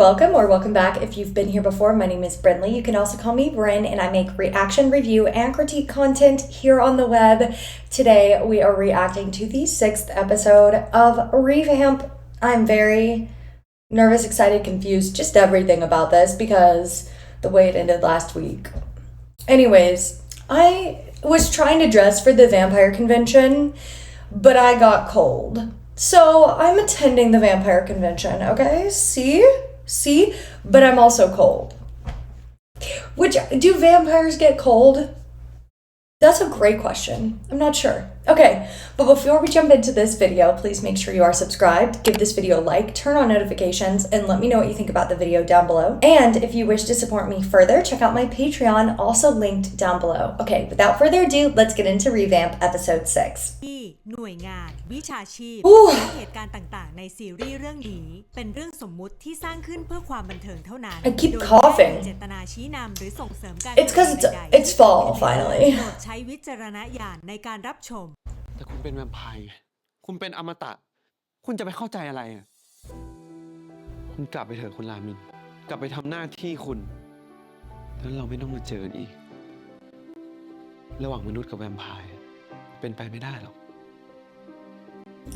welcome or welcome back if you've been here before. My name is Brinley. You can also call me Bryn, and I make reaction, review, and critique content here on the web. Today, we are reacting to the 6th episode of Revamp. I'm very nervous, excited, confused, just everything about this because the way it ended last week. Anyways, I was trying to dress for the vampire convention, but I got cold. So I'm attending the vampire convention, okay? See? But I'm also cold. Do vampires get cold? That's a great question. I'm not sure. Okay, but before we jump into this video, please make sure you are subscribed, give this video a like, turn on notifications, and let me know what you think about the video down below. And if you wish to support me further, check out my Patreon, also linked down below. Okay, without further ado, let's get into Revamp episode 6. หน่วยงานวิชาชีพเหตุการณ์ต่างๆในซีรีส์เรื่องนี้เป็นเรื่องสมมุติที่สร้างขึ้นเพื่อความบันเทิงเท่านั้น I keep coughing. เจตนาชี้นำหรือส่งเสริมการ It's because it's fall finally. โปรดใช้วิจารณญาณในการรับชมแต่คุณเป็นแวมไพร์คุณเป็นอมตะคุณจะไปเข้าใจอะไรอ่ะคุณกลับไปเถอะคุณรามินกลับไปทำหน้าที่คุณแล้วเราไม่ต้องมาเจออีกระหว่างมนุษย์กับแวมไพร์เป็นไปไม่ได้หรอก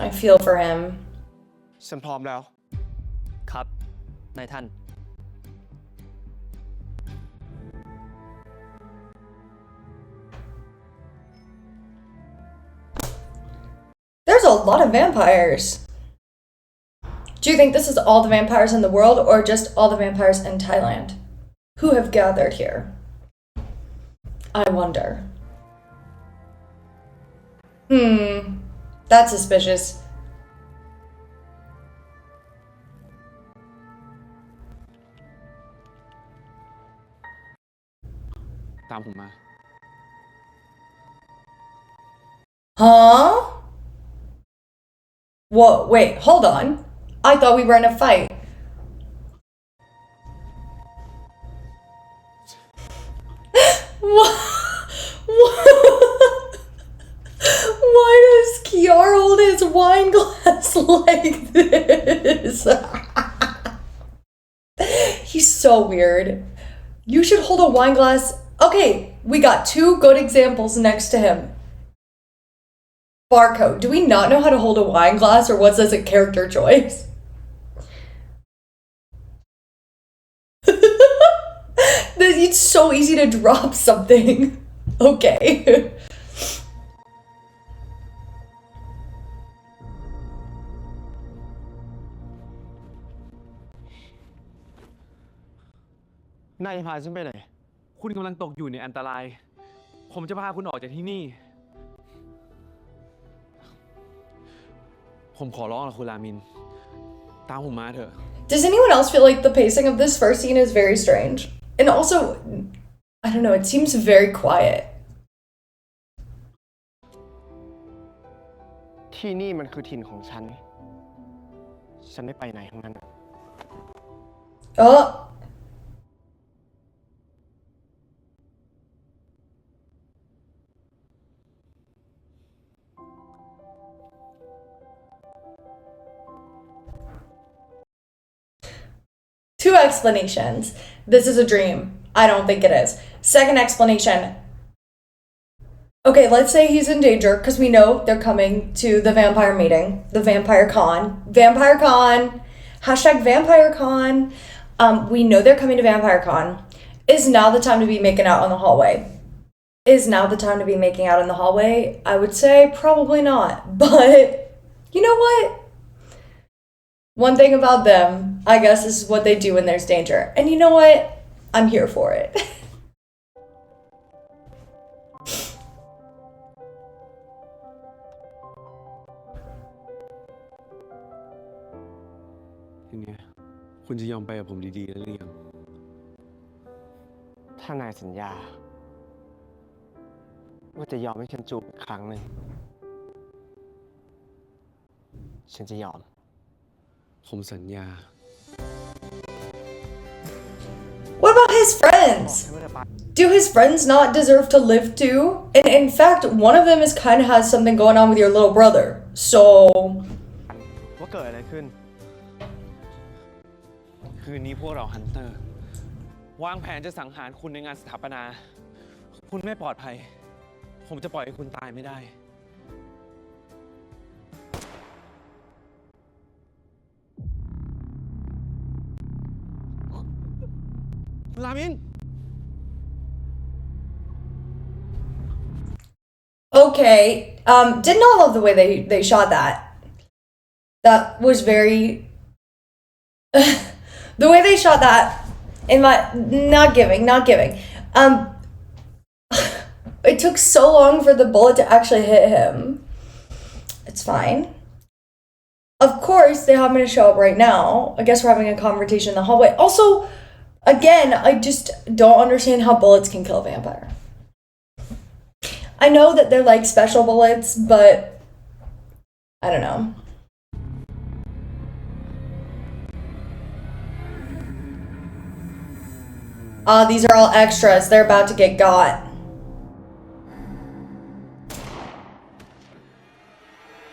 I feel for him. ฉันพร้อมแล้วครับนายท่าน There's a lot of vampires. Do you think this is all the vampires in the world or just all the vampires in Thailand who have gathered here? I wonder. That's suspicious. ตามผมมา Huh? Whoa, wait, hold on. I thought we were in a fight. Why does Kiara hold his wine glass like this? He's so weird. You should hold a wine glass. Okay, we got 2 good examples next to him. Barcode. Do we not know how to hold a wine glass, or was this a character choice? It's so easy to drop something. Okay.นายพาฉันไปไหนคุณกำลังตกอยู่ในอันตรายผมจะพาคุณออกจากที่นี่ผมขอร้องละคุณรามินตามผมมาเถอะ Does anyone else feel like the pacing of this first scene is very strange? And also, I don't know, it seems very quiet. ที่นี่มันคือถิ่นของฉันไม่ไปไหนทั้งนั้น Oh. Two explanations. This is a dream. I don't think it is. Second explanation. Okay, let's say he's in danger because we know they're coming to the vampire meeting, the vampire con. Vampire con. Hashtag vampire con. We know they're coming to vampire con. Is now the time to be making out on the hallway? Is now the time to be making out in the hallway? I would say probably not. But you know what? One thing about them, I guess, is what they do when there's danger. And you know what? I'm here for it. ยังไงคุณจะยอมไปกับผมดีๆแล้วหรือยัง ถ้านายสัญญาว่าจะยอมให้ฉันจูบอีกครั้งหนึ่งฉันจะยอม ผมสัญญา What about his friends? Do his friends not deserve to live too? And in fact, one of them is kind of has something going on with your little brother. So ว่าเกิดอะไรขึ้น คืนนี้พวกเราฮันเตอร์ วางแผนจะสังหารคุณในงานสถาปนา คุณไม่ปลอดภัย ผมจะปล่อยให้คุณตายไม่ได้ ลามิน Okay. Did not love the way they shot that. That was very the way they shot that in my not giving. It took so long for the bullet to actually hit him. It's fine. Of course, they have me to show up right now. I guess we're having a conversation in the hallway. Also, again, I just don't understand how bullets can kill a vampire. I know that they're like special bullets, but I don't know. These are all extras. They're about to get got.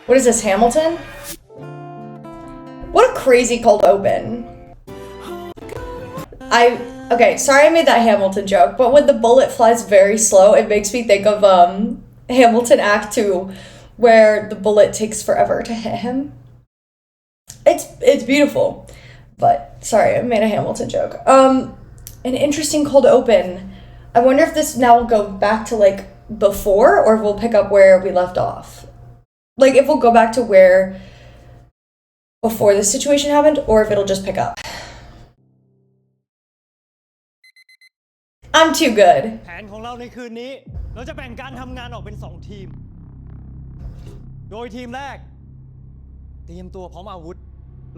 What is this, Hamilton? What a crazy cold open. Okay, sorry I made that Hamilton joke, but when the bullet flies very slow, it makes me think of Hamilton Act 2, where the bullet takes forever to hit him. It's beautiful, but sorry, I made a Hamilton joke. An interesting cold open. I wonder if this now will go back to like before, or if we'll pick up where we left off. Like if we'll go back to where before this situation happened, or if it'll just pick up. I'm too good. แผนของเราในคืนนี้เราจะแบ่งการทำงานออกเป็น2ทีมโดยทีมแรกเตรียมตัวพร้อมอาวุธ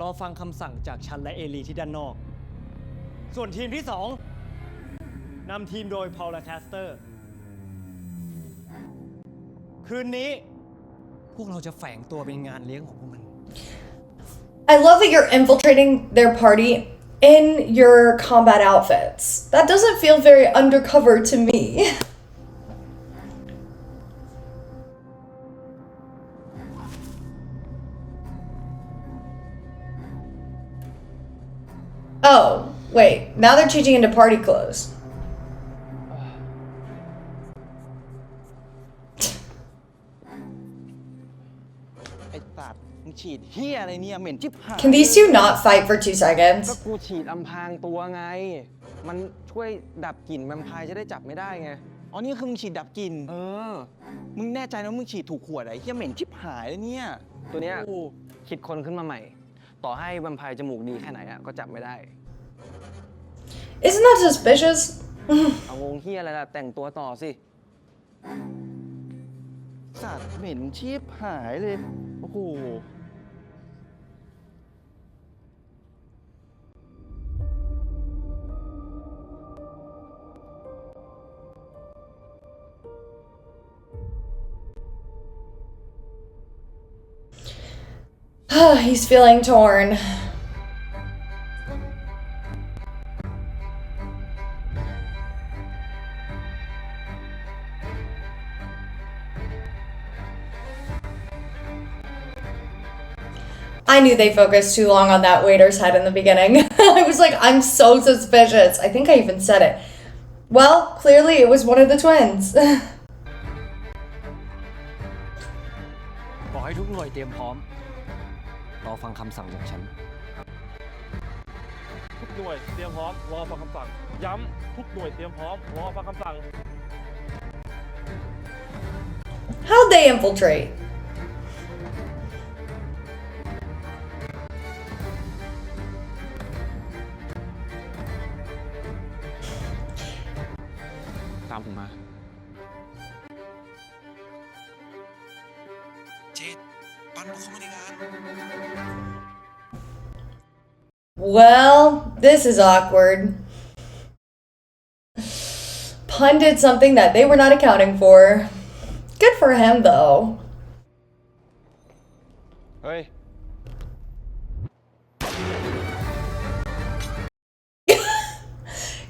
รอฟังคำสั่งจากฉันและเอลีที่ด้านนอกส่วนทีมที่2นำทีมโดยพอลและแคสเตอร์คืนนี้พวกเราจะแฝงตัวเป็นงานเลี้ยงของพวกมัน I love that you're infiltrating their party in your combat outfits. That doesn't feel very undercover to me. Oh, wait. Now they're changing into party clothes. ไอ้สัตว์มึงฉีดเหี้ยอะไรเนี่ยเหม็นชิบหาย Can these two not fight for 2 seconds? ก็กูฉีดอำพรางตัวไง มันช่วยดับกลิ่นแวมไพร์จะได้จับไม่ได้ไง อ๋อนี่คือมึงฉีดดับกลิ่นมึงแน่ใจนะมึงฉีดถูกขวดไอ้เหี้ยเหม็นชิบหายเลยเนี่ย ตัวเนี้ยคิดคนขึ้นมาใหม่ ต่อให้แวมไพร์จมูกดีแค่ไหนอ่ะก็จับไม่ได้ Isn't that suspicious? เอางงเหี้ยอะไรล่ะแต่งตัวต่อสิสัตว์เหม็นชิบหายเลยโอ้โหHe's feeling torn. I knew they focused too long on that waiter's head in the beginning. I was like, I'm so suspicious. I think I even said it. Well, clearly it was one of the twins. ขอให้ทุกหน่วยเตรียมพร้อมรอฟังคำสั่งจากฉัน ทุกหน่วยเตรียมพร้อมรอฟังคำสั่งย้ำทุกหน่วยเตรียมพร้อมรอฟังคำสั่ง How'd they infiltrate? Tạmผมมา Well, this is awkward. Pun did something that they were not accounting for. Good for him, though. เฮ้ย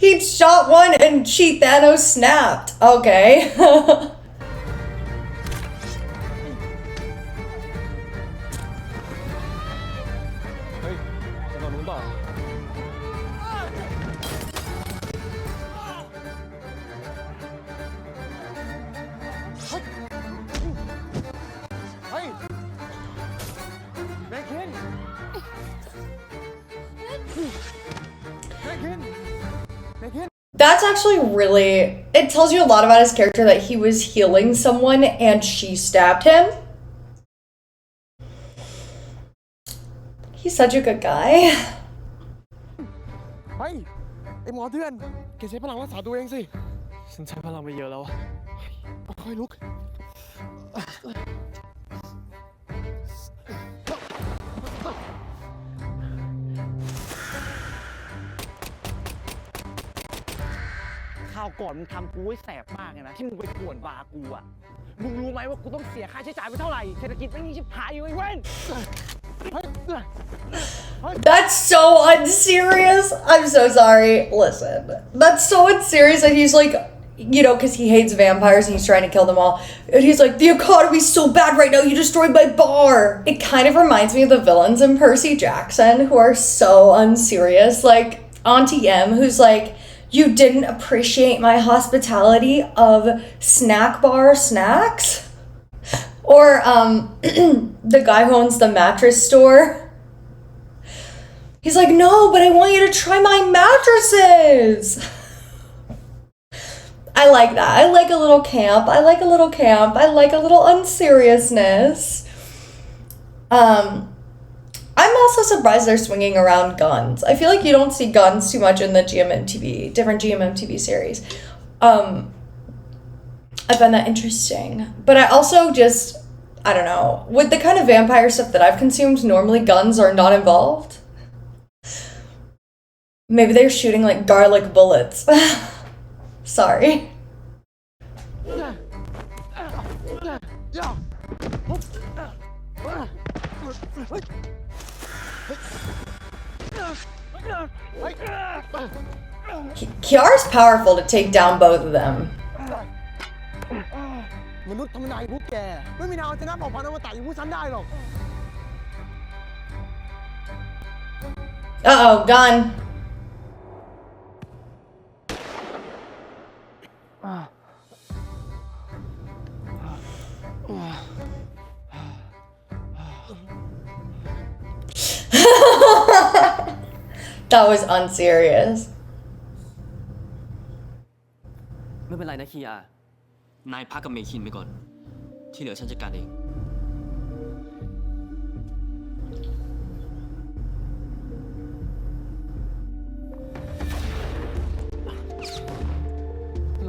He shot one and she Thanos snapped. Okay. เฮ้ยจะโดนรู้เปล่า That's actually really... It tells you a lot about his character that he was healing someone and she stabbed him. He's such a good guy. เฮ้ย ไอหมอเดือนแกใช้พลังรักษาตัวเองสิ ฉันใช้พลังไปเยอะแล้วอะค่อยลุก ข้าวก่อนมึงทำกูไว้แสบมากเลยนะ ที่มึงไปป่วนบาร์กูอะมึงรู้ไหมว่ากูต้องเสียค่าใช้จ่ายไปเท่าไหร่ เศรษฐกิจไม่มีชิบหายอยู่ไอ้เว้น That's so unserious. I'm so sorry. Listen, that's so unserious that he's like, you know, because he hates vampires and he's trying to kill them all. And he's like, the economy's so bad right now, you destroyed my bar. It kind of reminds me of the villains in Percy Jackson who are so unserious. Like Auntie M, who's like, you didn't appreciate my hospitality of snack bar snacks. Or the guy who owns the mattress store. He's like, no, but I want you to try my mattresses. I like that. I like a little camp. I like a little camp. I like a little unseriousness. I'm also surprised they're swinging around guns. I feel like you don't see guns too much in the different GMMTV series. I find that interesting. But I also just, I don't know, with the kind of vampire stuff that I've consumed, normally guns are not involved. Maybe they're shooting like garlic bullets. Sorry. Kiara's powerful to take down both of them. มนุษย์ธรรมดาอย่างพวกแกไม่มีทางเอาชนะเผ่าพันธุ์อมตะอย่างพวกฉันได้หรอก Uh-oh, gun. That was unserious. ไม่เป็นไรนะคียานายพักกับเมคินไปก่อน ที่เหลือฉันจัดการเอง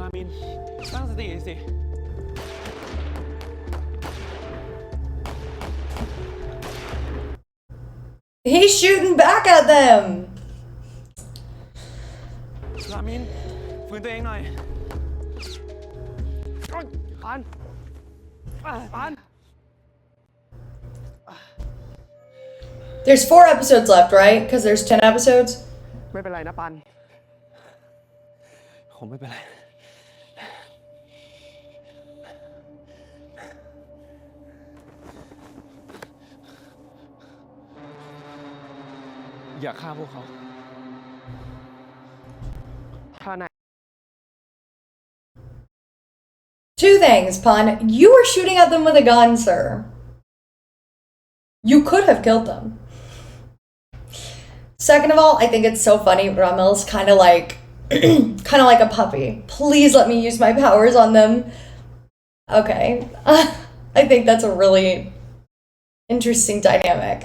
ลามิน ตั้งสติสิ He's shooting back at them. ลามิน ฝืนตัวเองหน่อย There's 4 episodes left, right? Because there's 10 episodes. ไม่เป็นไรนะปัน ผมไม่เป็นไร อย่าฆ่าพวกเขา ถ้านาย 2 things, Pun. You were shooting at them with a gun, sir. You could have killed them. Second of all, I think it's so funny. Ramel's kind of like a puppy. Please let me use my powers on them. Okay. I think that's a really interesting dynamic.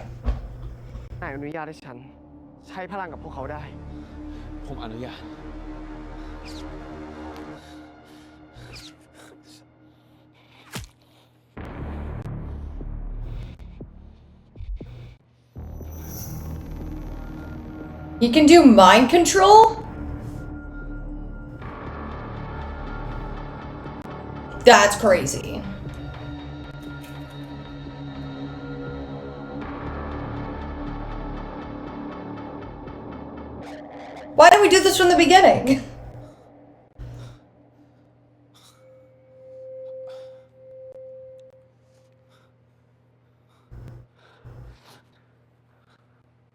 นายอนุญาตให้ฉันใช้พลังกับพวกเขาได้ ผมอนุญาต He can do mind control? That's crazy. Why didn't we do this from the beginning?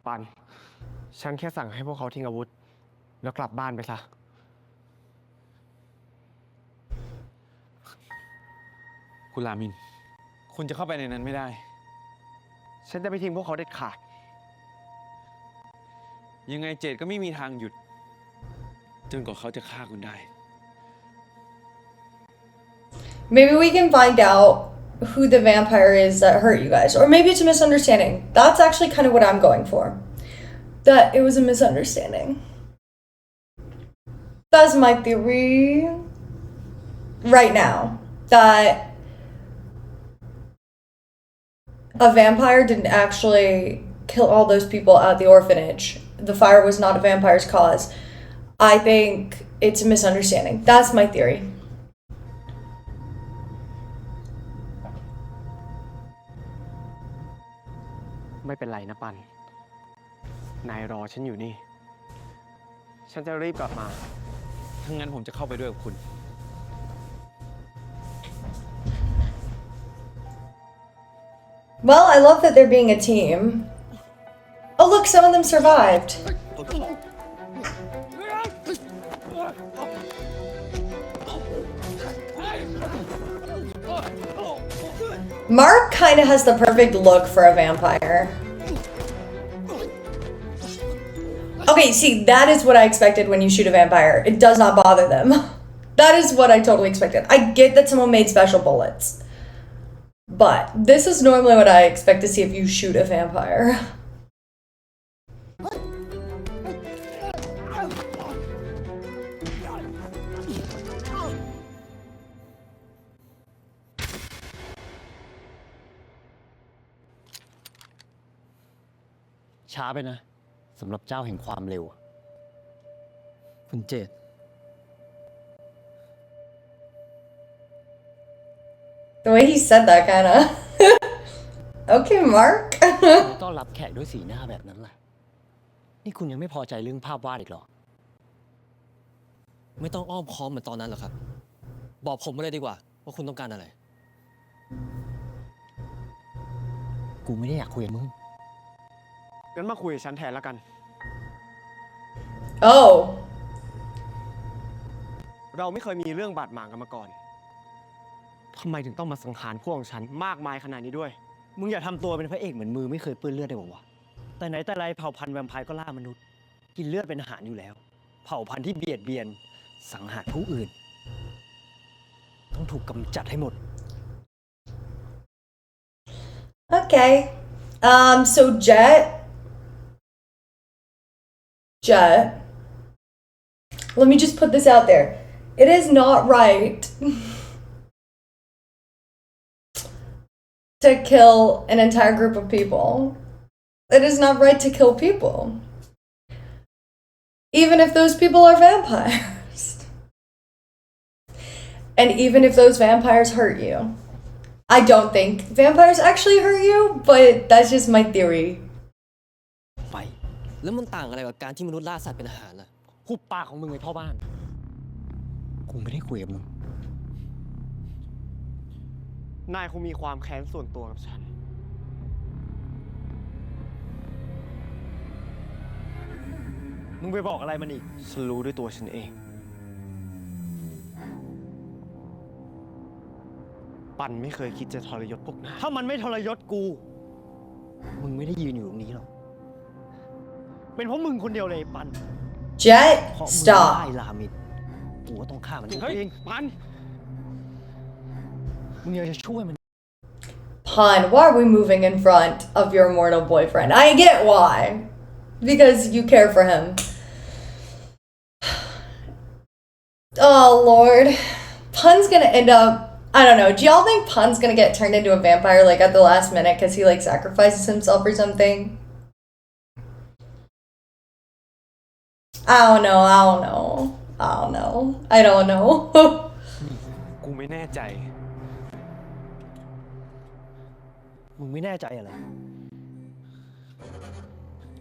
ปัน ฉันแค่สั่งให้พวกเขาทิ้งอาวุธ แล้วกลับบ้านไปซะ คุณลามิน คุณจะเข้าไปในนั้นไม่ได้ ฉันจะไม่ทิ้งพวกเขาเด็ดขาด ยังไงเจดก็ไม่มีทางหยุด จนกว่าเขาจะฆ่าคุณได้ Maybe we can find out who the vampire is that hurt you guys. Or maybe it's a misunderstanding. That's actually kind of what I'm going for. That it was a misunderstanding. That's my theory right now. That a vampire didn't actually kill all those people at the orphanage. The fire was not a vampire's cause. I think it's a misunderstanding. That's my theory. ไม่เป็นไรนะปัน นายรอฉันอยู่นี่ ฉันจะรีบกลับมา ถ้างั้นผมจะเข้าไปด้วยกับคุณ Well, I love that they're being a team. Oh, look, some of them survived. Mark kind of has the perfect look for a vampire. Okay, see, that is what I expected when you shoot a vampire. It does not bother them. That is what I totally expected. I get that someone made special bullets. But this is normally what I expect to see if you shoot a vampire. ช้าไปนะสำหรับเจ้าแห่งความเร็ว คุณเจต The way he said that kind of. Okay, Mark. ต้อนรับแขกด้วยสีหน้าแบบนั้นล่ะ นี่คุณยังไม่พอใจเรื่องภาพวาดอีกเหรอ ไม่ต้องอ้อมค้อมเหมือนตอนนั้นหรอกครับ บอกผมมาเลยดีกว่าว่าคุณต้องการอะไร กูไม่ได้อยากคุยกับมึง งั้นมาคุยกับฉันแทนแล้วกัน Oh. เราไม่เคยมีเรื่องบาดหมางกันมาก่อน ทำไมถึงต้องมาสังหารพวกของฉันมากมายขนาดนี้ด้วย มึงอย่าทำตัวเป็นพระเอกเหมือนมือไม่เคยเปื้อนเลือดได้บอกวะ แต่ไหนแต่ไรเผ่าพันธุ์แวมไพร์ก็ล่ามนุษย์ กินเลือดเป็นอาหารอยู่แล้ว เผ่าพันธุ์ที่เบียดเบียน สังหารผู้อื่น ต้องถูกกำจัดให้หมด Okay. So Jet. Let me just put this out there. It is not right to kill an entire group of people. It is not right to kill people. Even if those people are vampires. And even if those vampires hurt you. I don't think vampires actually hurt you, but that's just my theory. ไป แล้วมันต่างอะไรกับการที่มนุษย์ล่าสัตว์เป็นอาหารล่ะ หุบปากของมึงไอ้พ่อบ้าน กูไม่ได้คุยกับมึง นายคงมีความแค้นส่วนตัวกับฉัน มึงไปบอกอะไรมันอีก ฉันรู้ด้วยตัวฉันเอง ปันไม่เคยคิดจะทรยศพวกนาย ถ้ามันไม่ทรยศกู มึงไม่ได้ยืนอยู่ตรงนี้หรอก เป็นเพราะมึงคนเดียวเลยไอ้ปัน Jet, เพราะมึงไล่ stop. ลามิน กูก็ต้องฆ่ามัน เฮ้ย เอง ปัน มึงยังจะช่วยมัน Pun, why are we moving in front of your immortal boyfriend? I get why. Because you care for him. Oh, Lord. Pun's gonna end up... I don't know. Do y'all think Pun's gonna get turned into a vampire, like, at the last minute because he, like, sacrifices himself or something? I don't know. I don't know. I don't know. I don't know. กูไม่แน่ใจ มึงไม่แน่ใจอะไร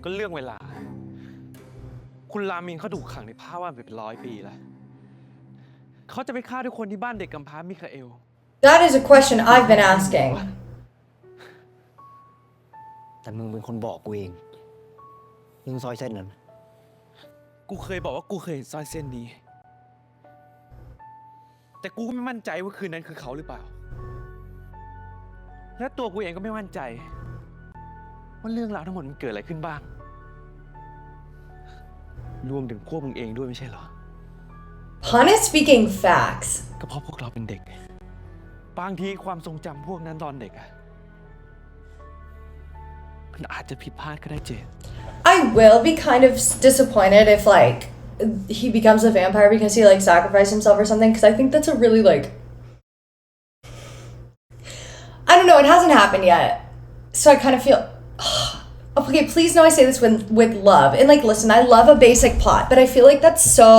ก็เรื่องเวลา คุณรามินเขาถูกขังในผ้าว่านไปเป็น100 ปีแล้ว เขาจะไปฆ่าทุกคนที่บ้านเด็กกำพร้ามิคาเอล That is a question I've been asking. แต่มึงเป็นคนบอกกูเองเรื่องซอยเส้นนั้น กูเคยบอกว่ากูเคยเห็นสร้อยเส้นนี้ แต่กูก็ไม่มั่นใจว่าคืนนั้นคือเขาหรือเปล่า และตัวกูเองก็ไม่มั่นใจ ว่าเรื่องราวทั้งหมดมันเกิดอะไรขึ้นบ้าง รวมถึงพวกมึงเองด้วยไม่ใช่เหรอ Pun is speaking facts. ก็เพราะพวกเราเป็นเด็ก บางทีความทรงจำพวกนั้นตอนเด็กอะมันอาจจะผิดพลาดก็ได้เจ I will be kind of disappointed if like he becomes a vampire because he like sacrificed himself or something, because I think that's a really like, I don't know, it hasn't happened yet, so I kind of feel okay, please know I say this with love, and like listen, I love a basic plot, but I feel like that's so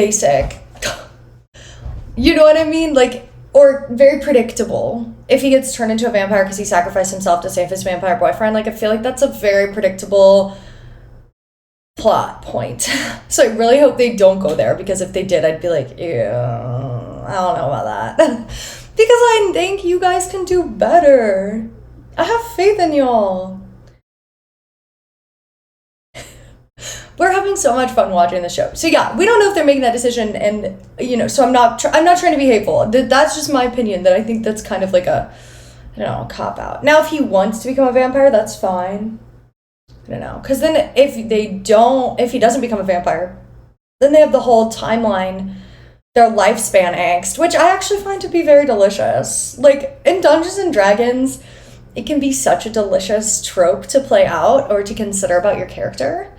basic. You know what I mean? Like, or very predictable. If he gets turned into a vampire because he sacrificed himself to save his vampire boyfriend, like I feel like that's a very predictable plot point. So I really hope they don't go there, because if they did, I'd be like, ew, I don't know about that. Because I think you guys can do better. I have faith in y'all. We're having so much fun watching the show. So yeah, we don't know if they're making that decision, and you know, so I'm not trying to be hateful. That's just my opinion, that I think that's kind of like a, I don't know, cop out. Now if he wants to become a vampire, that's fine. I don't know, because then if he doesn't become a vampire, then they have the whole timeline, their lifespan angst, which I actually find to be very delicious. Like in Dungeons and Dragons, it can be such a delicious trope to play out or to consider about your character.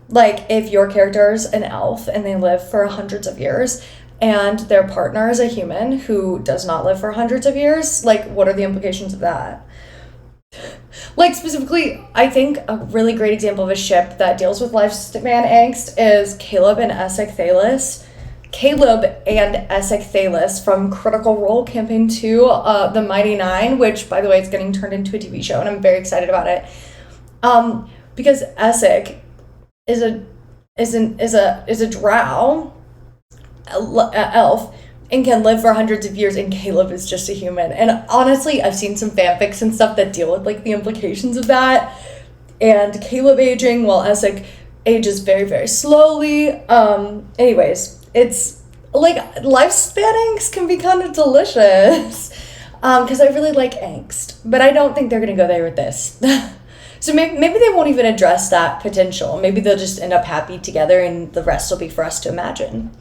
Like if your character's an elf and they live for hundreds of years and their partner is a human who does not live for hundreds of years, like what are the implications of that? Like specifically, I think a really great example of a ship that deals with lifespan angst is Caleb and Essek Thalis from Critical Role Campaign 2, The Mighty Nine, which by the way is getting turned into a TV show and I'm very excited about it. Because Essek is a drow elf and can live for hundreds of years, and Caleb is just a human. And honestly, I've seen some fanfics and stuff that deal with like the implications of that, and Caleb aging while Essek ages very, very slowly. Anyways, it's like lifespan angst can be kind of delicious, because I really like angst, but I don't think they're gonna go there with this. So maybe they won't even address that potential. Maybe they'll just end up happy together and the rest will be for us to imagine.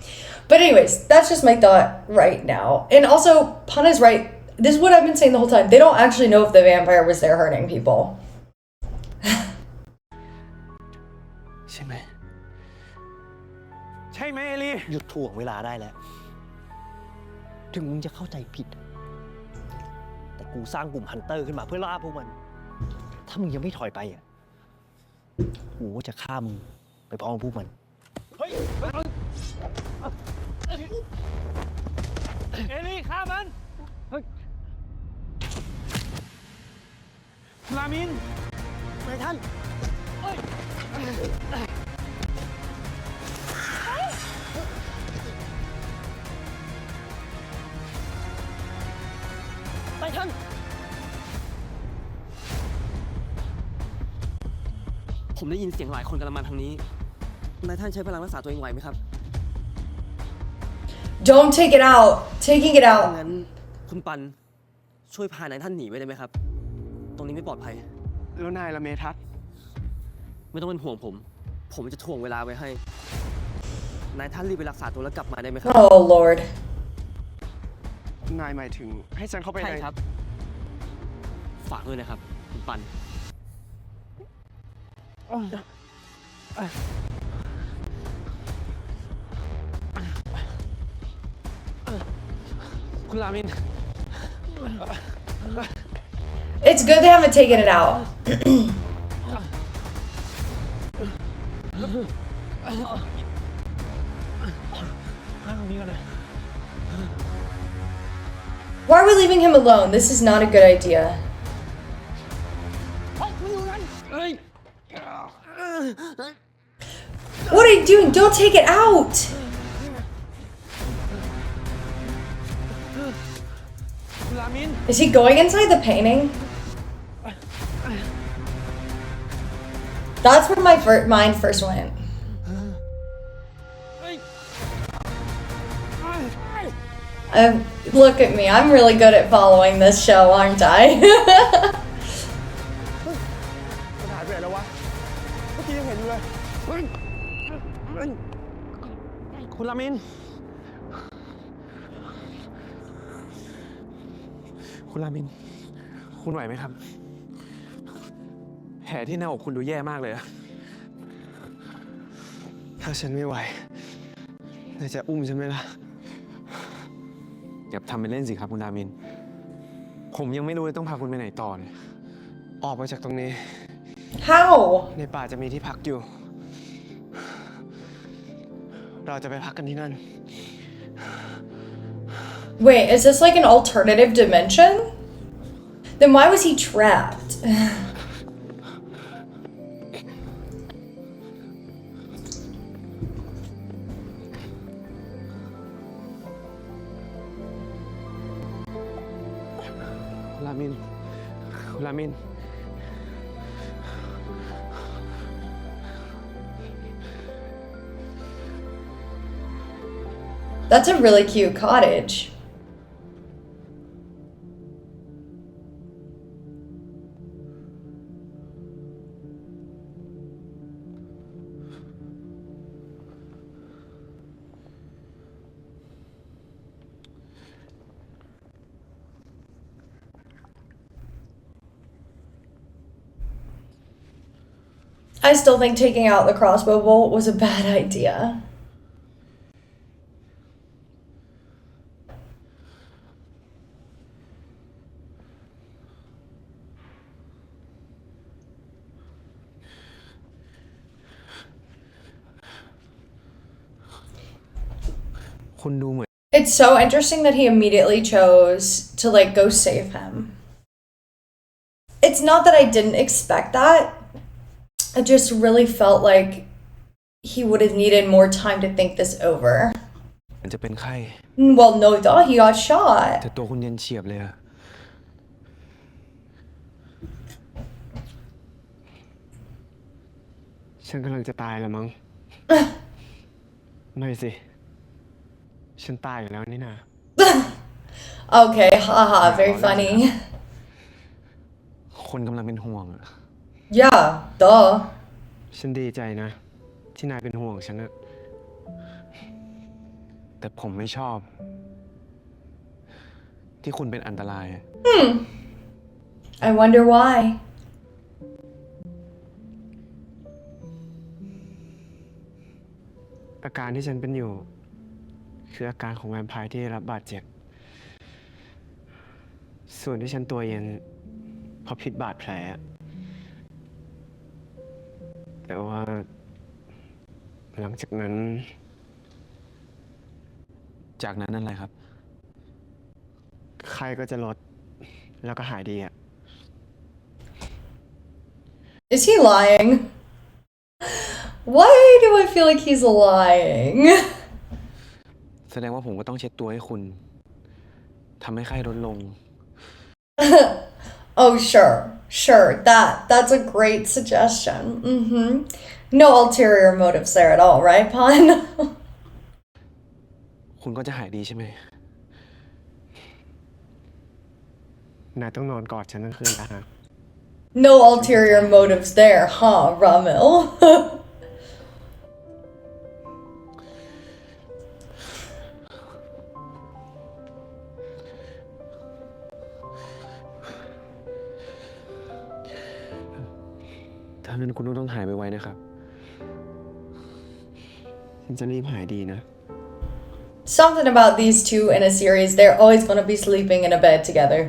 But anyways, that's just my thought right now. And also, Pun is right. This is what I've been saying the whole time. They don't actually know if the vampire was there hurting people. ใช่ไหม ใช่ไหมเอลี หยุดถ่วงเวลาได้แล้ว ถึงมึงจะเข้าใจผิด แต่กูสร้างกลุ่มฮันเตอร์ขึ้นมาเพื่อล่าพวกมัน ถ้ามึงยังไม่ถอยไปอ่ะกูก็จะฆ่ามึงไปพร้อมกับพวกมัน เฮ้ย เอลี่ฆ่ามัน เฮ้ย ลามิน นายท่าน เฮ้ย นายท่าน ผมได้ยินเสียงหลายคนกำลังมาทางนี้ นายท่านใช้พลังรักษาตัวเองไหวไหมครับ Don't take it out. Taking it out. งั้นคุณปันช่วยพานายท่านหนีไว้ได้ไหมครับ ตรงนี้ไม่ปลอดภัย แล้วนายละเมทัศน์ ไม่ต้องเป็นห่วงผม ผมจะถ่วงเวลาไว้ให้ นายท่านรีบไปรักษาตัวแล้วกลับมาได้ไหมครับ Oh Lord. นายหมายถึงให้ฉันเข้าไป ใช่ ใน ครับ ฝากด้วยนะครับ คุณปัน คุณลามิน It's good they haven't taken it out. Why are we leaving him alone? This is not a good idea. What are you doing? Don't take it out! Is he going inside the painting? That's where my mind first went. Look at me. I'm really good at following this show, aren't I? มันหายไปไหนแล้ววะ เมื่อกี้ยังเห็นอยู่เลย คุณรามิน คุณรามิน คุณไหวไหมครับ แผลที่หน้าอกคุณดูแย่มากเลยอะถ้าฉันไม่ไหวนายจะอุ้มฉันไหมล่ะ อย่าทำเป็นเล่นสิครับคุณรามิน ผมยังไม่รู้เลยต้องพาคุณไปไหนต่อเนี่ยออกไปจากตรงนี้ How? ในป่าจะมีที่พักอยู่ เราจะไปพักกันที่นั่น Wait, is this like an alternative dimension? Then why was he trapped? คุณรามิน คุณรามิน That's a really cute cottage. I still think taking out the crossbow bolt was a bad idea. คุณดูเหมือน It's so interesting that he immediately chose to like go save him. It's not that I didn't expect that. I just really felt like he would have needed more time to think this over. มันจะเป็นไข้ Well, no, duh, he got shot. แต่ตัวคุณเย็นเฉียบเลยอะฉันกำลังจะตายแล้วมั้ง ไม่สิ ฉันตายอยู่แล้วนี่นา Okay, haha, very funny. คนกำลังเป็นห่วงอะ Yeah, duh. ฉันดีใจนะ ที่นายเป็นห่วงฉันอะแต่ผมไม่ชอบ ที่คุณเป็นอันตรายอะ I wonder why. อาการที่ฉันเป็นอยู่ คืออาการของแวมไพร์ที่ได้รับบาดเจ็บ ส่วนที่ฉันตัวเย็นเพราะพิษบาดแผล แต่ว่า หลังจากนั้น จากนั้นอะไรครับ ไข้ก็จะลด แล้วก็หายดีอะ Is he lying? Why do I feel like he's lying? แสดงว่าผมก็ต้องเช็ดตัวให้คุณทำให้ไข้ลดลง Oh, sure. Sure. That's a great suggestion. No ulterior motives there at all, right, Pon? คุณก็จะหายดีใช่ไหม นายต้องนอนกอดฉันทั้งคืนนะฮะ No ulterior motives there, huh, Ramil? ถ้างั้นคุณต้องหายไปไวๆนะครับ ฉันจะรีบหายดีนะ Something about these two in a series, they're always going to be sleeping in a bed together.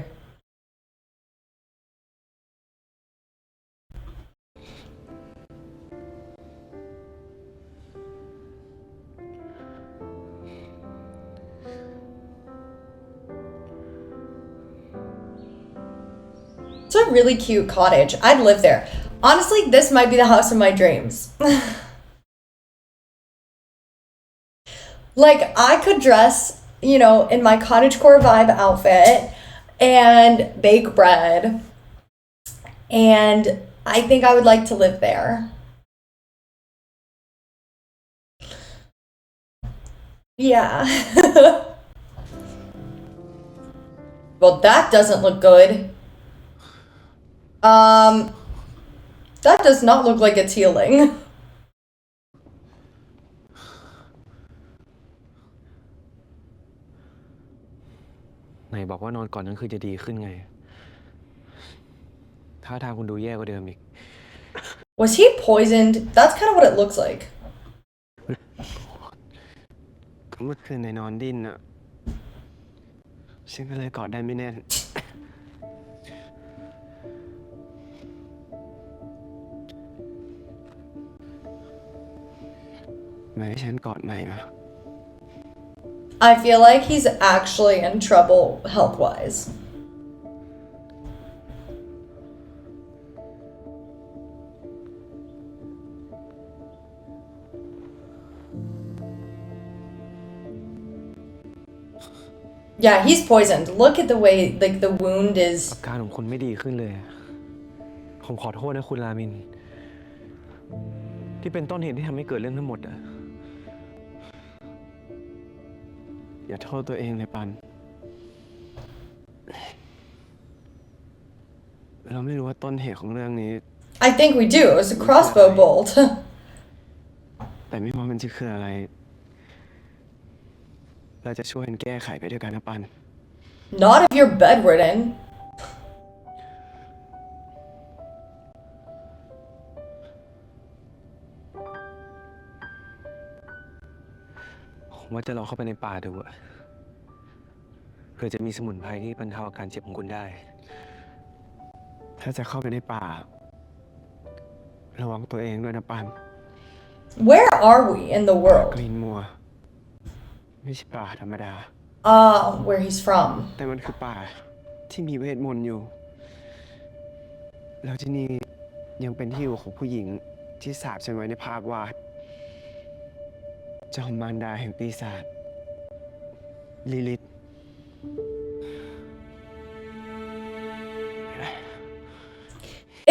It's a really cute cottage. I'd live there. Honestly, this might be the house of my dreams. Like, I could dress, you know, in my cottagecore vibe outfit and bake bread. And I think I would like to live there. Yeah. Well, that doesn't look good. That does not look like it's healing. ไหนบอกว่านอนก่อนทั้งคืนจะดีขึ้นไงท่าทางคุณดูแย่กว่าเดิมอีก Was he poisoned? That's kind of what it looks like. ก็เมื่อคืนในนอนดิ้นอ่ะฉันก็เลยกอดได้ไม่แน่นมาให้ฉันกอดใหม่นะ I feel like he's actually in trouble health-wise. Yeah, he's poisoned. Look at the way, like, the wound is... อาการของคุณไม่ดีขึ้นเลย ผมขอโทษนะคุณรามิน ที่เป็นต้นเหตุที่ทำให้เกิดเรื่องทั้งหมดอะอย่าโทษตัวเองเลยปัน เราไม่รู้ว่าต้นเหตุของเรื่องนี้ I think we do. It was a crossbow bolt. แต่ไม่ว่ามันจะคืออะไร เราจะช่วยกันแก้ไขไปด้วยกันนะปัน Not if you're bedridden. ผมว่าจะลองเข้าไปในป่าดูอะเพื่อจะมีสมุนไพรที่บรรเทาอาการเจ็บของคุณได้ ถ้าจะเข้าไปในป่า ระวังตัวเองด้วยนะปัน Where are we in the ก world? รีนมัว ไม่ใช่ป่าธรรมดา Where he's from. แต่มันคือป่าที่มีเวทมนต์อยู่ แล้วที่นี่ยังเป็นที่อยู่ของผู้หญิงที่สาปฉันไว้ในภาพวาดจอมมารดาแห่งปีศาจลิลิธ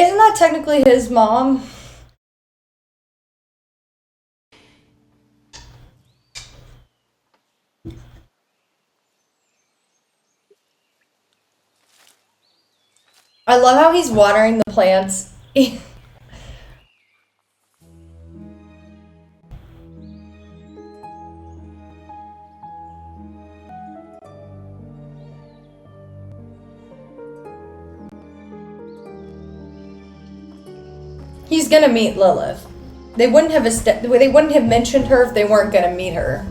Isn't that technically his mom? I love how he's watering the plants. He's gonna meet Lilith. They wouldn't have mentioned her if they weren't gonna meet her.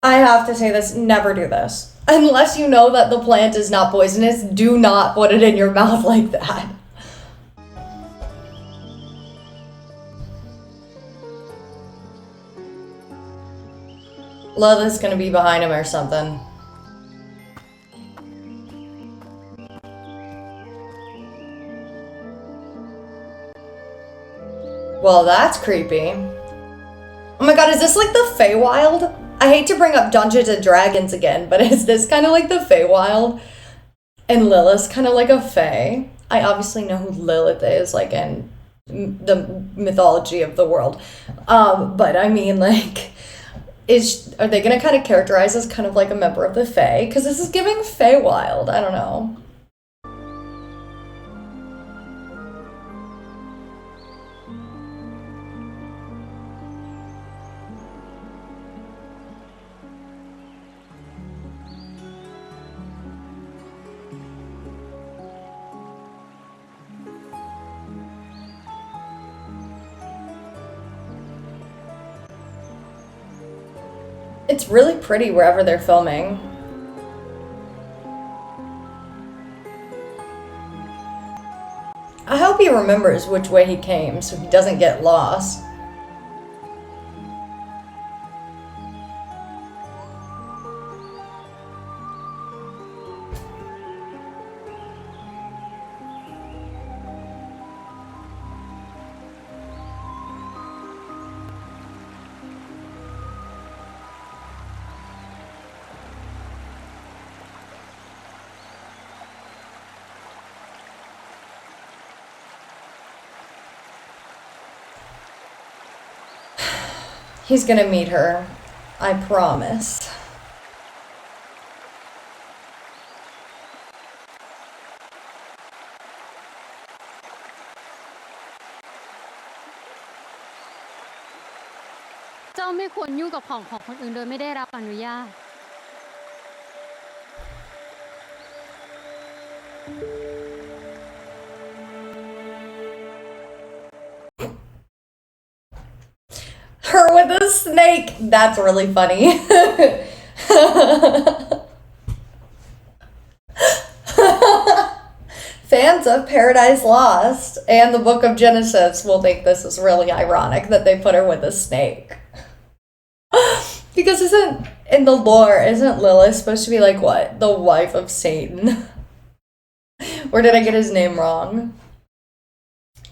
I have to say this, never do this. Unless you know that the plant is not poisonous, do not put it in your mouth like that. Lilith's gonna be behind him or something. Well, that's creepy. Oh my god, is this like the Feywild? I hate to bring up Dungeons and Dragons again, but is this kind of like the Feywild? And Lilith's kind of like a Fey. I obviously know who Lilith is, like in the mythology of the world. But I mean, like, are they gonna kind of characterize as kind of like a member of the Fey? Because this is giving Feywild. I don't know. It's really pretty wherever they're filming. I hope he remembers which way he came so he doesn't get lost. He's gonna meet her. I promise. Her with a snake. That's really funny. Fans of Paradise Lost and the Book of Genesis will think this is really ironic that they put her with a snake. Because in the lore, isn't Lilith supposed to be like what? The wife of Satan? Or did I get his name wrong?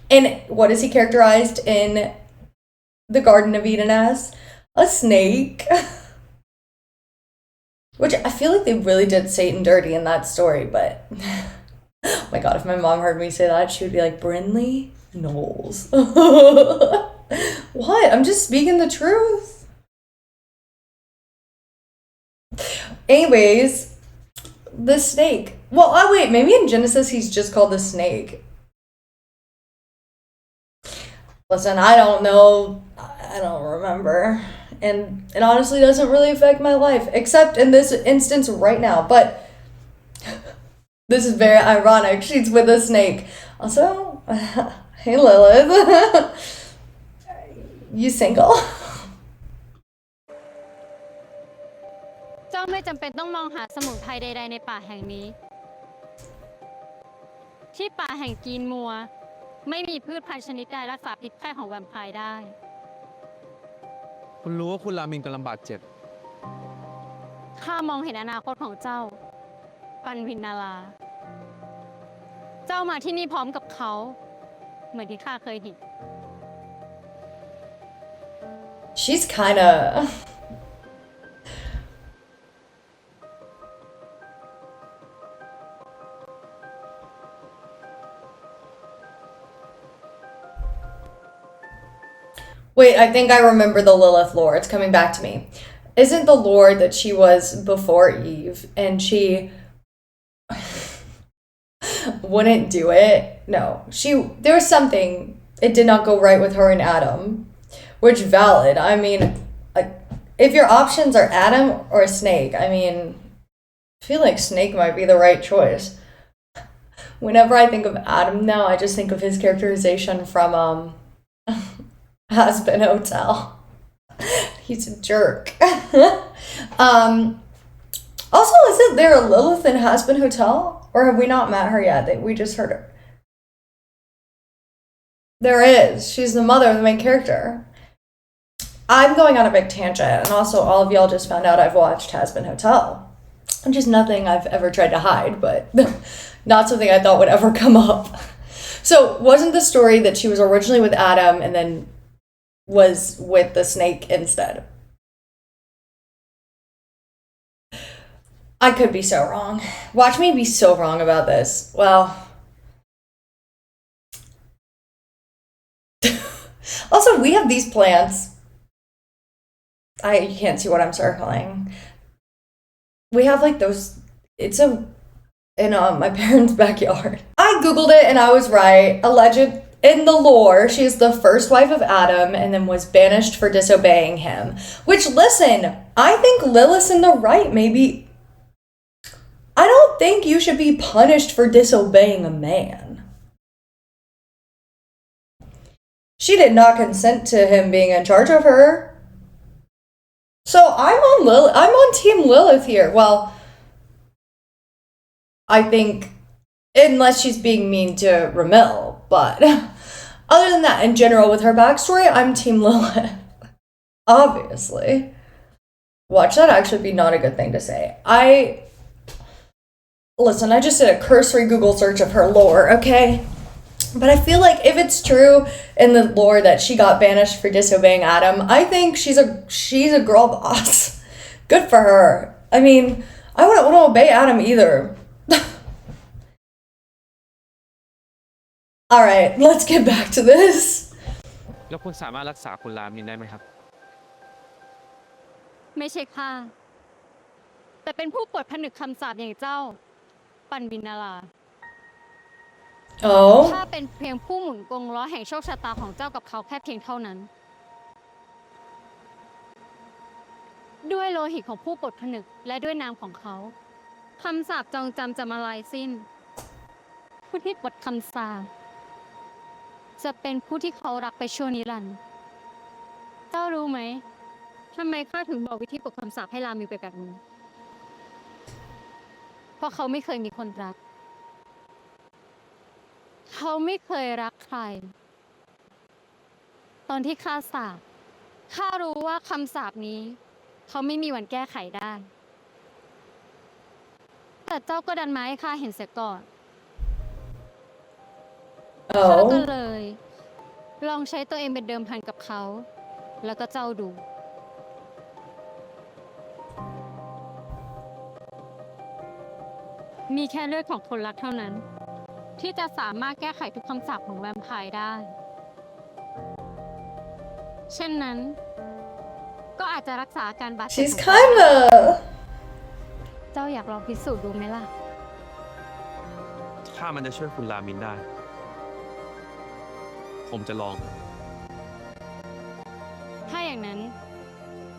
And what is he characterized in the Garden of Eden as? A snake. Which I feel like they really did Satan dirty in that story, but oh my god, if my mom heard me say that, she would be like, Brinley Knowles. What? I'm just speaking the truth. Anyways, the snake. Well, oh wait, maybe in Genesis he's just called the snake. Listen, I don't know. I don't remember. And it honestly doesn't really affect my life, except in this instance right now. But this is very ironic. She's with a snake. Also, hey Lilith. You single? เจ้าไม่จำเป็นต้องมองหาสมุนไพรใดๆในป่าแห่งนี้ที่ป่าแห่งกีนมัวไม่มีพืชพันธุ์ชนิดใดรักษาพิษแพร่ของแวมไพร์ได้ คุณรู้ว่าคุณรามินกำลังบาดเจ็บ ข้ามองเห็นอนาคตของเจ้าปันวินนาราเจ้ามาที่นี่พร้อมกับเขาเหมือนที่ข้าเคยเห็น She's kinda Wait, I think I remember the Lilith lore. It's coming back to me. Isn't the lore that she was before Eve and she wouldn't do it? No, there was something. It did not go right with her and Adam, which valid. I mean, if your options are Adam or Snake, I mean, I feel like Snake might be the right choice. Whenever I think of Adam now, I just think of his characterization from Husband Hotel. He's a jerk. Also, isn't there a Lilith in Husband Hotel? Or have we not met her yet? We just heard her. There is. She's the mother of the main character. I'm going on a big tangent, and also all of y'all just found out I've watched Husband Hotel. Which is nothing I've ever tried to hide, but not something I thought would ever come up. So, wasn't the story that she was originally with Adam and then was with the snake instead? I could be so wrong. Watch me be so wrong about this. Well, also, we have these plants. You can't see what I'm circling. We have like those, in my parents' backyard. I googled it and I was right. Alleged in the lore, she is the first wife of Adam and then was banished for disobeying him. Which, listen, I think Lilith's in the right. Maybe I don't think you should be punished for disobeying a man. She did not consent to him being in charge of her. So I'm on Team Lilith here. Well, I think, unless she's being mean to Ramil, but other than that, in general, with her backstory, I'm Team Lilith. Obviously. Watch that actually be not a good thing to say. Listen, I just did a cursory Google search of her lore, okay? But I feel like if it's true in the lore that she got banished for disobeying Adam, I think she's a girl boss. Good for her. I mean, I wouldn't want to obey Adam either. Alright, let's get back to this. แล้วคุณสามารถรักษาคุณรามินได้ไหมครับ ไม่ใช่ข้าแต่เป็นผู้ปลดผนึกคำสาปอย่างเจ้า ปันวินารา Oh. ข้าเป็นเพียงผู้หมุนกงล้อแห่งโชคชะตาของเจ้ากับเขาแค่เพียงเท่านั้น ด้วยโลหิตของผู้ปลดผนึกและด้วยนามของเขาคำสาปจองจำจะมาลายสิ้น ผู้ที่ปลดคำสาปจะเป็นผู้ที่เขารักไปชั่วนิรันดร์เจ้ารู้ไหมทำไมข้าถึงบอกวิธีปลดคำสาปให้รามิวไปแบบนี้เพราะเขาไม่เคยมีคนรัก เขาไม่เคยรักใคร ตอนที่ข้าสาปข้ารู้ว่าคำสาปนี้ เขาไม่มีวันแก้ไขได้ แต่เจ้าก็ดันมาให้ข้าเห็นเสียก่อนข้าก็ Oh. เลย ลองใช้ตัวเองเป็นเดิมพันกับเขา แล้วก็เจ้าดู มีแค่เลือดของคนรักเท่านั้น ที่จะสามารถแก้ไขทุกคำสาปของแวมไพร์ได้ เช่นนั้น ก็อาจจะรักษาอาการบาดเจ็บ She's ของเขา kinda. เจ้าอยากลองพิสูจน์ดูไหมล่ะ ถ้ามันจะช่วยคุณรามินได้ ผมจะลอง ถ้าอย่างนั้น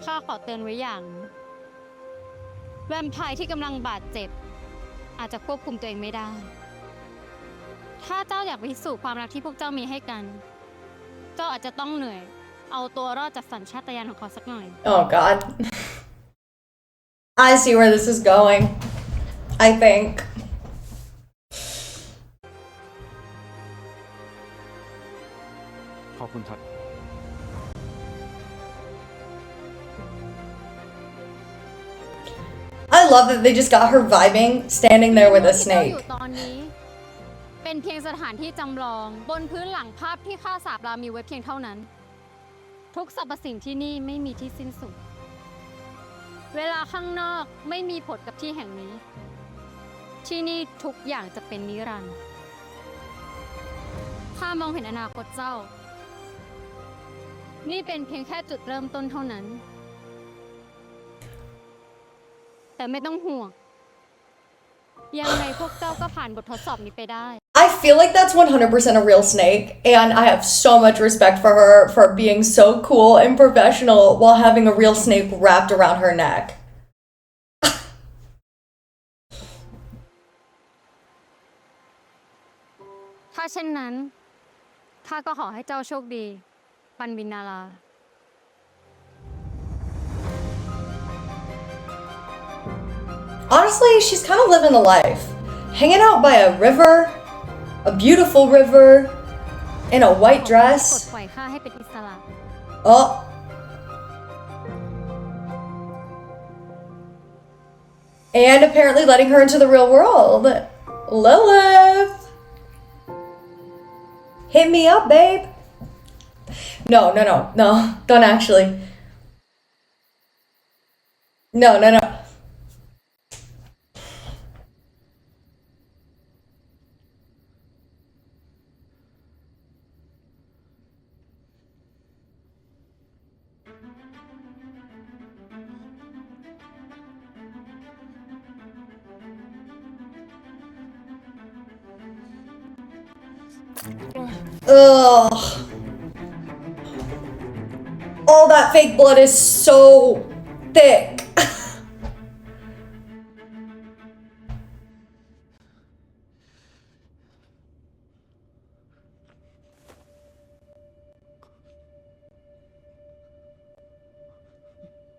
ข้าขอเตือนไว้อย่างนะแวมไพร์ที่กำลังบาดเจ็บ อาจจะควบคุมตัวเองไม่ได้ ถ้าเจ้าอยากพิสูจน์ความรักที่พวกเจ้ามีให้กัน เจ้าอาจจะต้องเหนื่อย เอาตัวรอดจากสัญชาตญาณของเขาสักหน่อย Oh God. I see where this is going. I think. ขอบคุณครับ I love that they just got her vibing, standing there with a ที่เจ้า snake. อยู่ตอนนี้ เป็นเพียงสถานที่จำลอง บนพื้นหลังภาพที่ข้าสาปรามีไว้เพียงเท่านั้น ทุกสรรพสิ่งที่นี่ไม่มีที่สิ้นสุด เวลาข้างนอกไม่มีผลกับที่แห่งนี้ ที่นี่ทุกอย่างจะเป็นนิรันดร์ข้ามองเห็นอนาคตเจ้า นี่เป็นเพียงแค่จุดเริ่มต้นเท่านั้น แต่ไม่ต้องห่วง ยังไงพวกเจ้าก็ผ่านบททดสอบนี้ไปได้ I feel like that's 100% a real snake, and I have so much respect for her for being so cool and professional while having a real snake wrapped around her neck. ถ้าเช่นนั้นข้าก็ขอให้เจ้าโชคดี ปันบินนารา Honestly, she's kind of living the life. Hanging out by a river, a beautiful river, in a white ปลด dress. ปล่อยข้าให้เป็นอิสระ Oh. And apparently letting her into the real world. Lilith. Hit me up, babe. No, don't actually. No. Ugh. All that fake blood is so thick.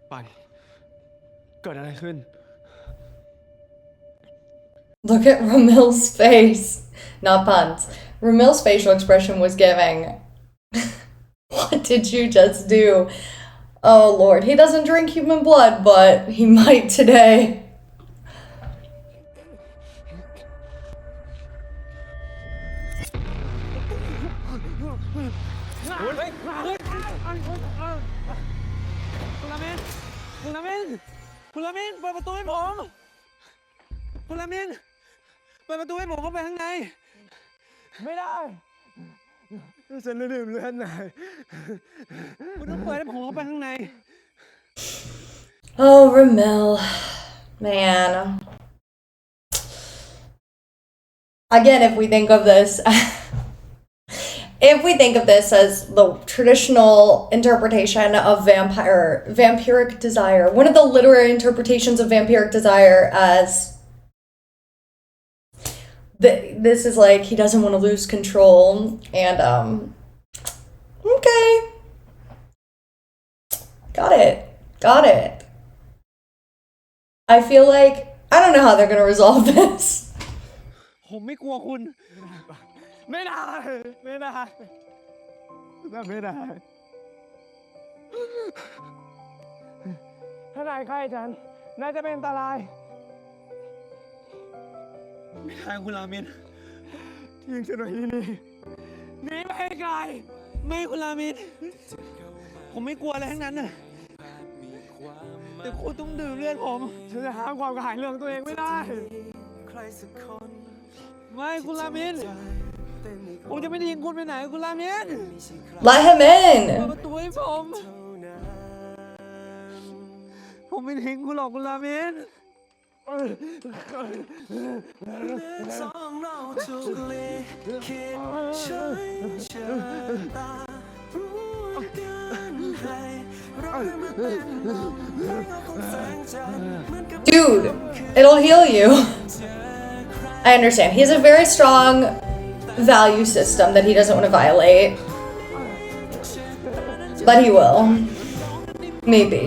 ไป เกิดอะไรขึ้น Look at Ramil's face. Not puns. Ramil's facial expression was giving. What did you just do? Oh Lord, he doesn't drink human blood, but he might today. Oh, Ramel. Man. Again, if we think of this as the traditional interpretation of vampiric desire, one of the literary interpretations of vampiric desire as this is like he doesn't want to lose control, and okay, got it. I feel like I don't know how they're gonna resolve this. ผมไม่กลัวคุณ ไม่ได้ ถ้านายใกล้ฉัน นายจะเป็นอันตราย ไม่ได้คุณรามิน ทิ้งฉันไว้ที่นี่ หนีไปให้ไกล ไม่คุณรามิน ผมไม่กลัวอะไรทั้งนั้นน่ะแต่คุณต้องดื่มเลือดผม ฉันจะห้ามความกระหายเรื่องตัวเองไม่ได้ ไม่คุณรามิน ผมจะไม่ทิ้งคุณไปไหนคุณรามิน Let him เปิด in. ประตูให้ผม ผมไม่ทิ้งคุณหรอกคุณรามิน Dude, it'll heal you. I understand. He has a very strong value system that he doesn't want to violate. But he will. Maybe.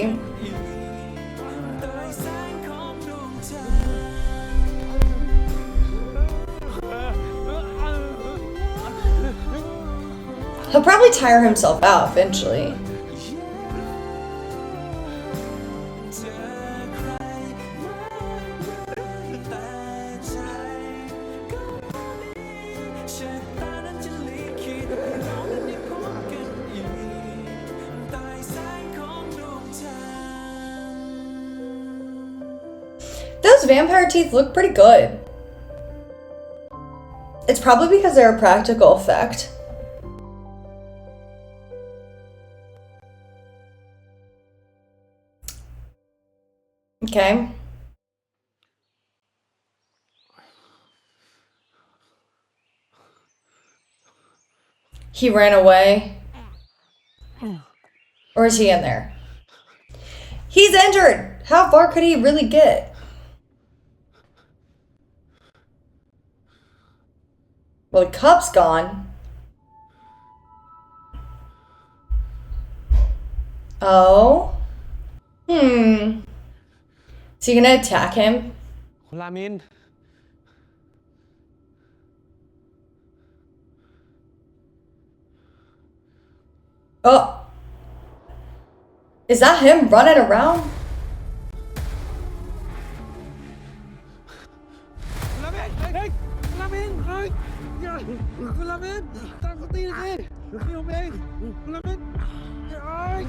He'll probably tire himself out eventually. Those vampire teeth look pretty good. It's probably because they're a practical effect. Okay. He ran away. Or is he in there? He's injured! How far could he really get? Well, the cup's gone. Oh? Is he gonna attack him? คุณรามิน Oh. Is that him running around? คุณรามิน เฮ้ย คุณรามิน เฮ้ย คุณรามิน ตั้งสติสิพี่ผมเองคุณรามิน เฮ้ย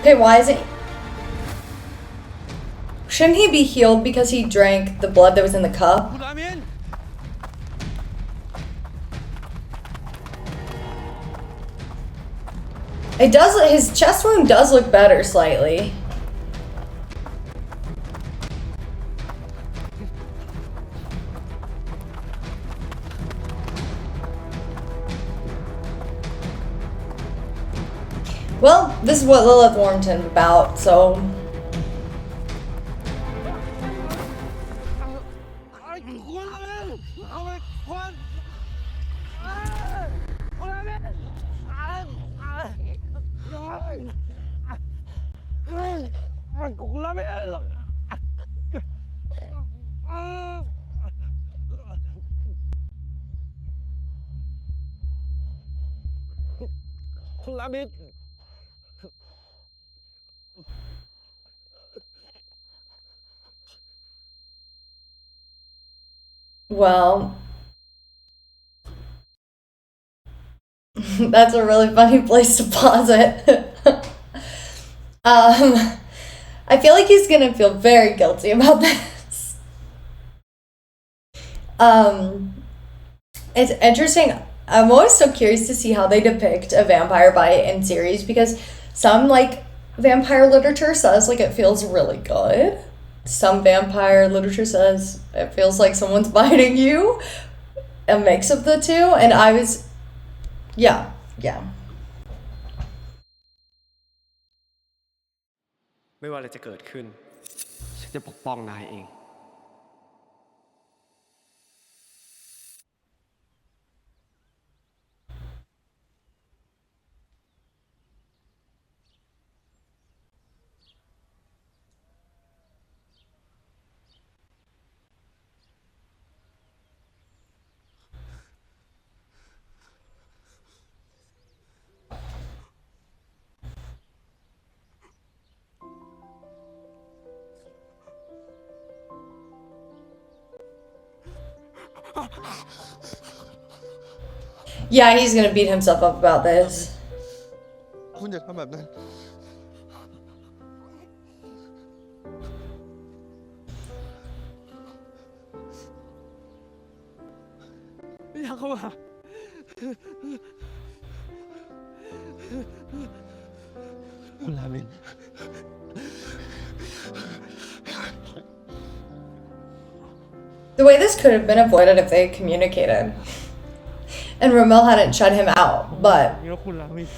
Okay, why isn't... Shouldn't he be healed because he drank the blood that was in the cup? คุณรามิน It does... His chest wound does look better slightly. Well, this is what Lilith Warrington's about, so... คุณรามิน เอาไปคุณคุณรามิน คุณรามิน คุณรามิน Well... That's a really funny place to pause it. I feel like he's gonna feel very guilty about this. It's interesting. I'm always so curious to see how they depict a vampire in series, because some like vampire literature says like it feels really good. Some vampire literature says it feels like someone's biting you. A mix of the two, and I was, yeah. ไม่ว่าอะไรจะเกิดขึ้น ฉันจะปกป้องนายเอง Yeah, he's gonna beat himself up about this. คุณอย่าทำแบบนั้น อยากเข้ามาคุณรามิน The way this could have been avoided if they communicated. And Ramel hadn't shut him out, but นี่แล้วคุณรามิน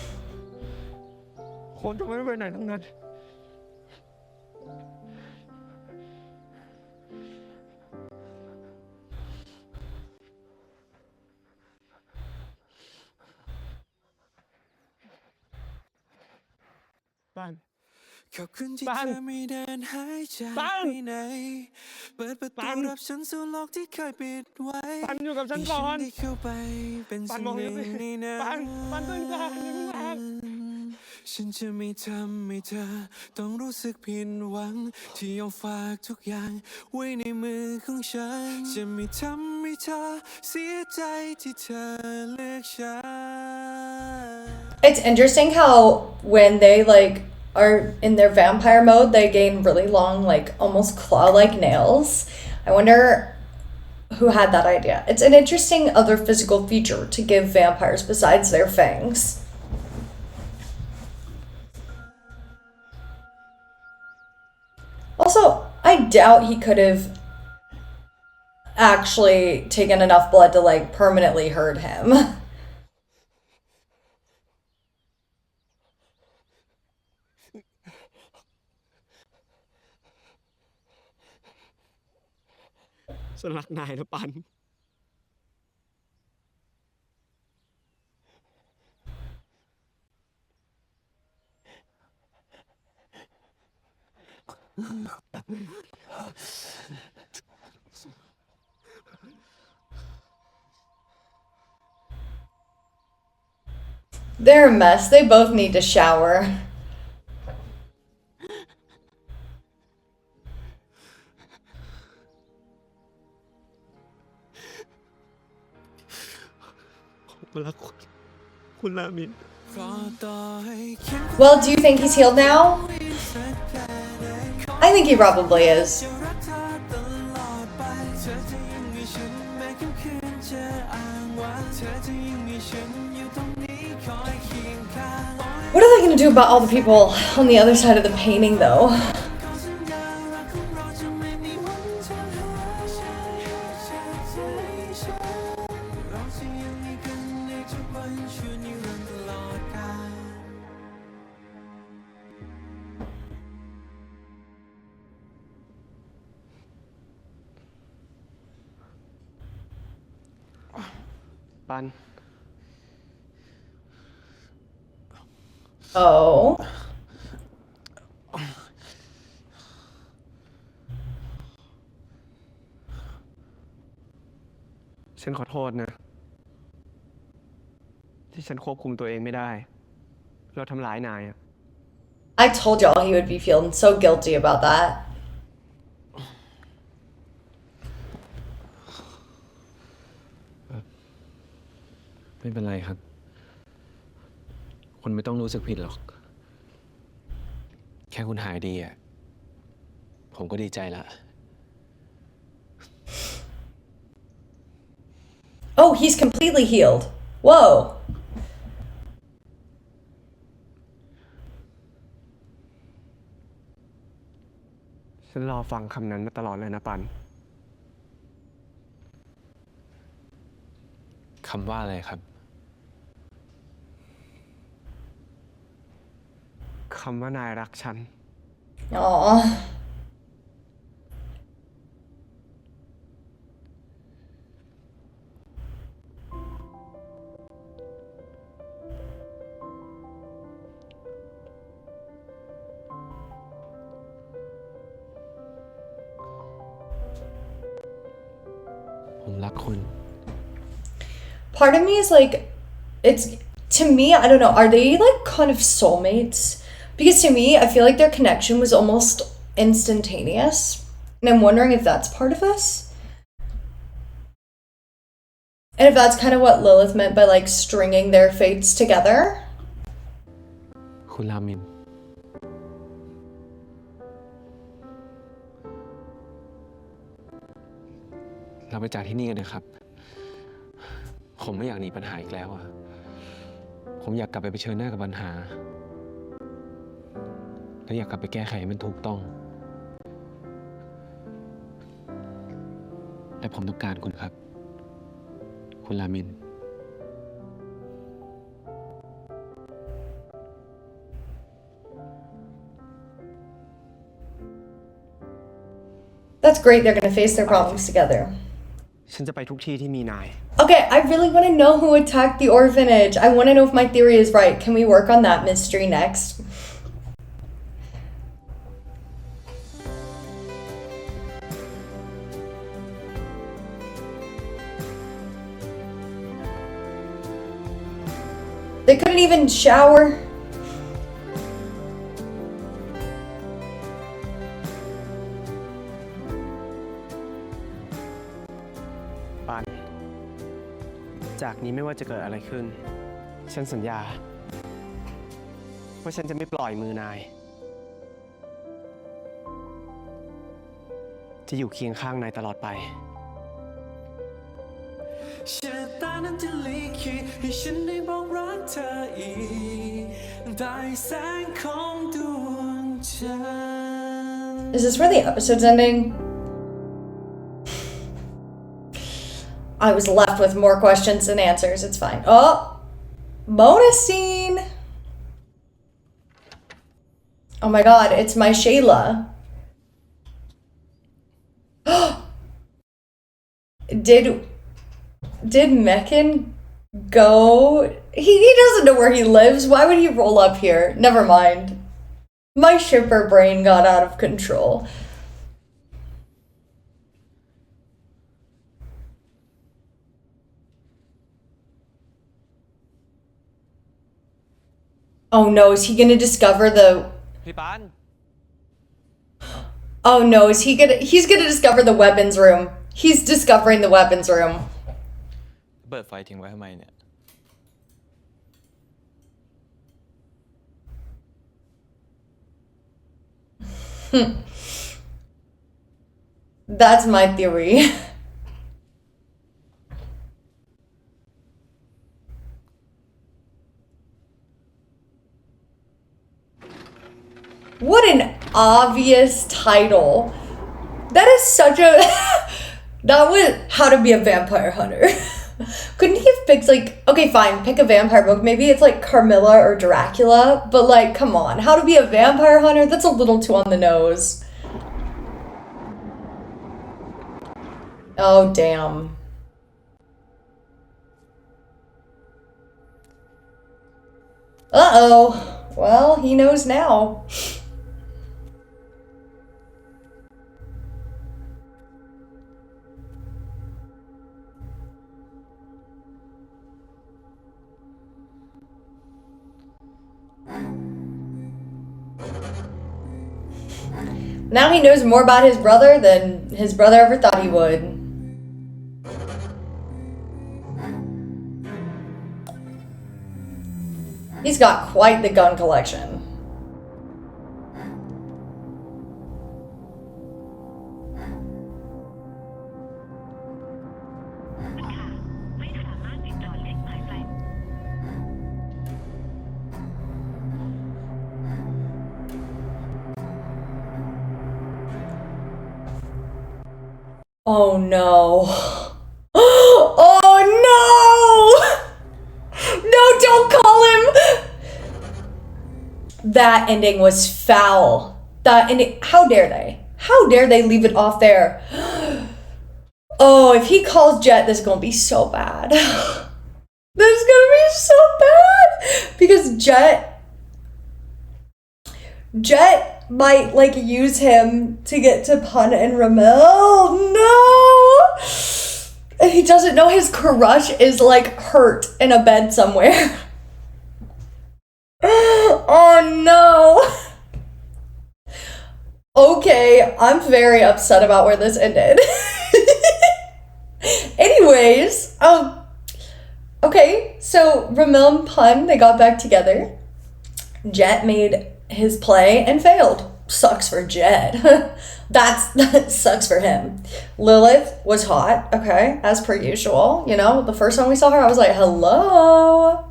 คนจะไม่ไปไหนทั้งนั้น บ้าน ขอบคุณที่ บ้าน เธอไม่เดินหายจาก บ้าน ไปไหน เปิดประตู บ้าน รับฉันสู่โลกที่เคยปิดไว้ บ้านอยู่กับฉันก่อน ให้ฉัได้เข้าไปเป็น บ้าน สิ่ง มอง ห นี่ นึ่ง สิ ในนั้น บ้านตื่นก่อนอย่าเพิ่งมา ฉันจะไม่ทำให้เธอต้องรู้สึกผิดหวัง ที่ยอมฝากทุกอย่างไว้ในมือของฉัน จะไม่ทำให้เธอเสียใจที่เธอเลือกฉัน it's interesting how when they like are in their vampire mode, they gain really long, like almost claw-like nails. I wonder who had that idea. It's an interesting other physical feature to give vampires besides their fangs. Also, I doubt he could have actually taken enough blood to like permanently hurt him. ฉันรักนายนะปัน They're a mess. They both need to shower. ผมรักคุณรามิน Well, do you think he's healed now? I think he probably is. What are they going to do about all the people on the other side of the painting, though? Ban. Oh. ฉันขอโทษนะ ที่ฉันควบคุมตัวเองไม่ได้ เราทำร้ายนายอะ I told y'all he would be feeling so guilty about that. ไม่เป็นไรครับ คุณไม่ต้องรู้สึกผิดหรอก แค่คุณหายดีอ่ะ ผมก็ดีใจละ Oh, he's completely healed. Whoa. ฉันรอฟังคำนั้นมาตลอดเลยนะปัน คำว่าอะไรครับ คำว่านายรักฉัน อ๋อ ผมรักคุณ Part of me is like, it's, to me, I don't know, are they like kind of soulmates? Because to me, I feel like their connection was almost instantaneous. And I'm wondering if that's part of this. And if that's kind of what Lilith meant by like stringing their fates together. คุณรามิน เราไปจากที่นี่กันเถอะครับ ผมไม่อยากหนีปัญหาอีกแล้วอะผมอยากกลับไปเผชิญหน้ากับปัญหา และอยากกลับไปแก้ไขให้มันถูกต้อง และผมต้องการคุณครับ คุณรามิน That's great, they're gonna face their problems together. ฉันจะไปทุกที่ที่มีนาย Okay, I really want to know who attacked the orphanage. I want to know if my theory is right. Can we work on that mystery next? They couldn't even shower. ปัน จากนี้ไม่ว่าจะเกิดอะไรขึ้น ฉันสัญญา ว่าฉันจะไม่ปล่อยมือนาย จะอยู่เคียงข้างนายตลอดไป ชะตานั้นจะลิขิตให้ฉันได้บอกรักเธออีกได้แสงของดวงจันทร์ Is this where the episode's ending? I was left with more questions than answers. It's fine. Oh, bonus scene. Oh my god, it's my Shayla. Did Mekan go? He doesn't know where he lives. Why would he roll up here? Never mind. My shipper brain got out of control. Oh no, is he gonna discover the... พี่ปาน Oh no, he's gonna discover the weapons room. He's discovering the weapons room. เปิดไฟทิ้งไว้ทำไมเนี่ย That's my theory. What an obvious title. That is such a... That was How to Be a Vampire Hunter. Couldn't he have picked like... Okay, fine, pick a vampire book. Maybe it's like Carmilla or Dracula. But like, come on. How to Be a Vampire Hunter? That's a little too on the nose. Oh, damn. Uh-oh. Well, he knows now. Now he knows more about his brother than his brother ever thought he would. He's got quite the gun collection. Oh no. Oh no! No, don't call him! That ending was foul. That ending, how dare they? How dare they leave it off there? Oh, if he calls Jet, this is gonna be so bad. This is gonna be so bad! Because Jet might like use him to get to Pun and Ramel. No! And he doesn't know his crush is like hurt in a bed somewhere. Oh no! Okay, I'm very upset about where this ended. Anyways, okay, so Ramel and Pun, they got back together. Jet made his play and failed. Sucks for Jet. That sucks for him. Lilith was hot, okay, as per usual. You know, the first time we saw her, I was like, hello.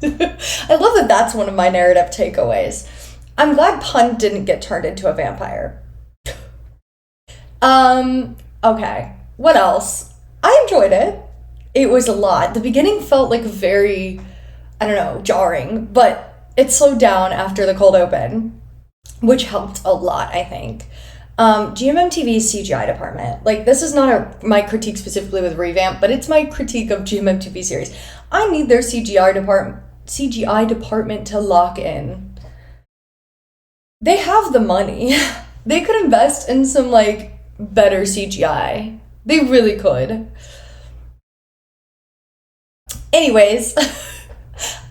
I love that that's one of my narrative takeaways. I'm glad Pun didn't get turned into a vampire. Okay, what else? I enjoyed it. It was a lot. The beginning felt like very, I don't know, jarring, but it slowed down after the cold open, which helped a lot, I think. GMMTV's CGI department. Like, this is not my critique specifically with Revamp, but it's my critique of GMMTV series. I need their CGI department to lock in. They have the money. They could invest in some, like, better CGI. They really could. Anyways,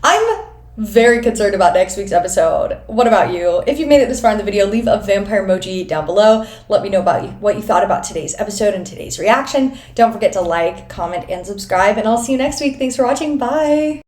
I'm very concerned about next week's episode. What about you? If you made it this far in the video, leave a vampire emoji down below. Let me know about what you thought about today's episode and today's reaction. Don't forget to like, comment, and subscribe, and I'll see you next week. Thanks for watching. Bye.